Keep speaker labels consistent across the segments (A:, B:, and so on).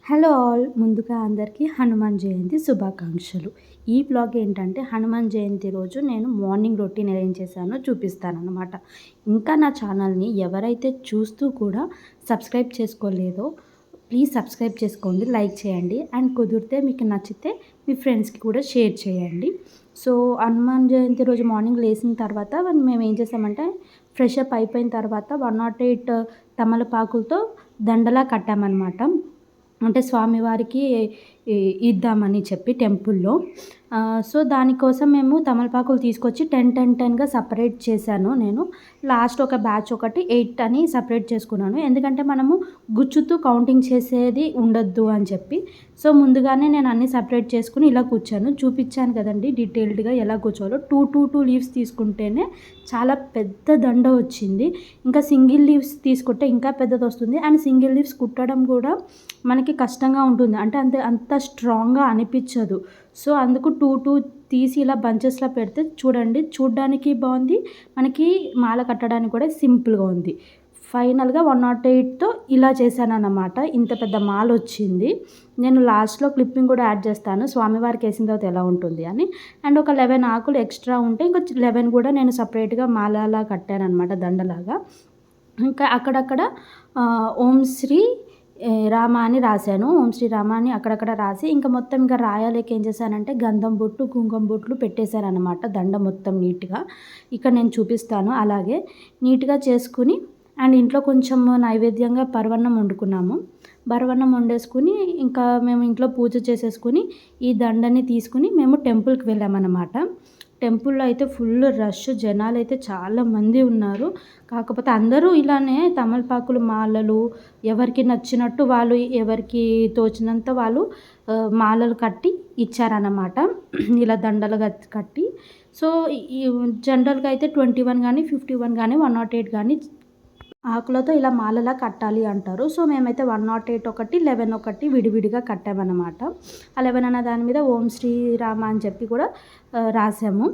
A: Hello all, ముందుగా అందరికీ హనుమాన్ జయంతి శుభాకాంక్షలు. ఈ బ్లాగ్ ఏంటంటే హనుమాన్ జయంతి రోజు నేను మార్నింగ్ రొటీన్ ఏం చేశానో చూపిస్తానన్నమాట. ఇంకా నా ఛానల్ని ఎవరైతే చూస్తూ కూడా సబ్స్క్రైబ్ చేసుకోలేదో ప్లీజ్ సబ్స్క్రైబ్ చేసుకోండి, లైక్ చేయండి అండ్ కుదిరితే మీకు నచ్చితే మీ ఫ్రెండ్స్కి కూడా షేర్ చేయండి. సో హనుమాన్ జయంతి రోజు మార్నింగ్ లేచిన తర్వాత మేము ఏం చేసామంటే ఫ్రెష్ అప్ అయిపోయిన తర్వాత 108 తమలపాకులతో దండలా కట్టామన్నమాట. అంటే స్వామివారికి ఇద్దామని చెప్పి టెంపుల్లో. సో దానికోసం మేము తమలపాకులు తీసుకొచ్చి 10 సపరేట్ చేశాను నేను. లాస్ట్ ఒక బ్యాచ్ ఒకటి 8 అని సపరేట్ చేసుకున్నాను. ఎందుకంటే మనము గుచ్చుతూ కౌంటింగ్ చేసేది ఉండొద్దు అని చెప్పి. సో ముందుగానే నేను అన్నీ సపరేట్ చేసుకుని ఇలా కూర్చాను. చూపించాను కదండి డీటెయిల్డ్గా ఎలా కూర్చోవాలో. 2 లీవ్స్ తీసుకుంటేనే చాలా పెద్ద దండ వచ్చింది. ఇంకా సింగిల్ లీవ్స్ తీసుకుంటే ఇంకా పెద్దది వస్తుంది. అండ్ సింగిల్ లీవ్స్ కుట్టడం కూడా మనకి కష్టంగా ఉంటుంది. అంటే అంత స్ట్రాంగ్గా అనిపించదు. సో అందుకు 2 తీసి ఇలా బంచెస్లో పెడితే చూడ్డానికి బాగుంది, మనకి మాల కట్టడానికి కూడా సింపుల్గా ఉంది. ఫైనల్గా 108తో ఇలా చేశానన్నమాట. ఇంత పెద్ద మాల వచ్చింది. నేను లాస్ట్లో క్లిప్పింగ్ కూడా యాడ్ చేస్తాను స్వామివారికి వేసిన తర్వాత ఎలా ఉంటుంది అని. అండ్ ఒక 11 ఆకులు ఎక్స్ట్రా ఉంటే ఇంకా 11 కూడా నేను సపరేట్గా మాలలా కట్టానన్నమాట, దండలాగా. ఇంకా అక్కడక్కడ ఓం శ్రీ రామ అని రాశాను. ఓం శ్రీ రామ అని అక్కడక్కడ రాసి ఇంకా మొత్తం ఇంకా రాయాలేక ఏం చేశానంటే గంధం బొట్టు కుంకుమ బొట్లు పెట్టేశానన్నమాట దండ మొత్తం నీట్గా. ఇక్కడ నేను చూపిస్తాను. అలాగే నీట్గా చేసుకుని అండ్ ఇంట్లో కొంచెం నైవేద్యంగా పరవన్నం వండుకున్నాము. పరవన్నం వండేసుకుని ఇంకా మేము ఇంట్లో పూజ చేసేసుకుని ఈ దండని తీసుకుని మేము టెంపుల్కి వెళ్ళామన్నమాట. టెంపుల్లో అయితే ఫుల్ రష్, జనాలు అయితే చాలామంది ఉన్నారు. కాకపోతే అందరూ ఇలానే తమలపాకులు మాలలు ఎవరికి నచ్చినట్టు వాళ్ళు, ఎవరికి తోచినంత వాళ్ళు మాలలు కట్టి ఇచ్చారన్నమాట. ఇలా దండలుగా కట్టి. సో ఈ జనరల్గా అయితే 21 కానీ 51 కానీ 108 కానీ ఆకులతో ఇలా మాలలా కట్టాలి అంటారు. సో మేమైతే 108 ఒకటి 11 ఒకటి విడివిడిగా కట్టామన్నమాట. ఆ 11 అన్న దాని మీద ఓం శ్రీరామ అని చెప్పి కూడా రాసాము.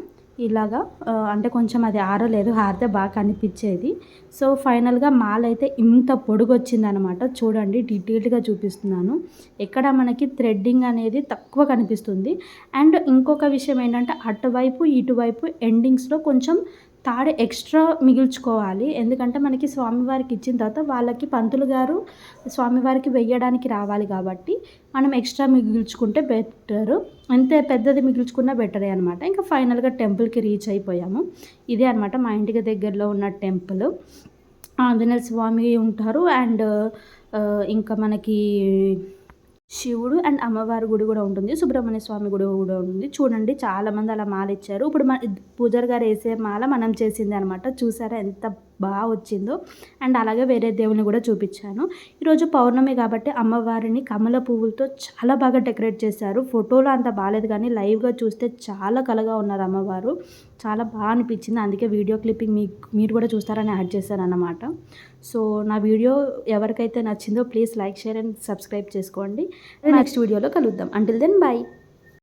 A: ఇలాగా అంటే కొంచెం అది ఆరలేదు, ఆరితే బాగా కనిపించేది. సో ఫైనల్గా మాల అయితే ఇంత పొడుగు వచ్చిందనమాట. చూడండి డీటెయిల్డ్గా చూపిస్తున్నాను. ఎక్కడ మనకి థ్రెడ్డింగ్ అనేది తక్కువ కనిపిస్తుంది. అండ్ ఇంకొక విషయం ఏంటంటే అటువైపు ఇటువైపు ఎండింగ్స్లో కొంచెం తాడు ఎక్స్ట్రా మిగిల్చుకోవాలి. ఎందుకంటే మనకి స్వామివారికి ఇచ్చిన తర్వాత వాళ్ళకి పంతులు గారు స్వామివారికి వెయ్యడానికి రావాలి కాబట్టి మనం ఎక్స్ట్రా మిగిల్చుకుంటే బెటరు. అంతే పెద్దది మిగిల్చుకున్నా బెటరే అనమాట. ఇంకా ఫైనల్గా టెంపుల్కి రీచ్ అయిపోయాము. ఇదే అనమాట మా ఇంటికి దగ్గరలో ఉన్న టెంపుల్. ఆంజనేయ స్వామి ఉంటారు అండ్ ఇంకా మనకి శివుడు అండ్ అమ్మవారి గుడి కూడా ఉంటుంది, సుబ్రహ్మణ్య స్వామి గుడి కూడా ఉంటుంది. చూడండి చాలామంది అలా మాల ఇచ్చారు. ఇప్పుడు పూజారి గారు వేసే మాల మనం చేసింది అనమాట. చూసారా ఎంత బాగా వచ్చిందో. అండ్ అలాగే వేరే దేవుని కూడా చూపించాను. ఈరోజు పౌర్ణమి కాబట్టి అమ్మవారిని కమల పువ్వులతో చాలా బాగా డెకరేట్ చేశారు. ఫోటోలో అంత బాగాలేదు కానీ లైవ్గా చూస్తే చాలా కలగా ఉన్నారు అమ్మవారు. చాలా బాగా అనిపించింది. అందుకే వీడియో క్లిప్పింగ్ మీరు కూడా చూస్తారని యాడ్ చేశాను అన్నమాట. సో నా వీడియో ఎవరికైతే నచ్చిందో please like, share and subscribe చేసుకోండి. నెక్స్ట్ వీడియోలో కలుద్దాం. Until then bye.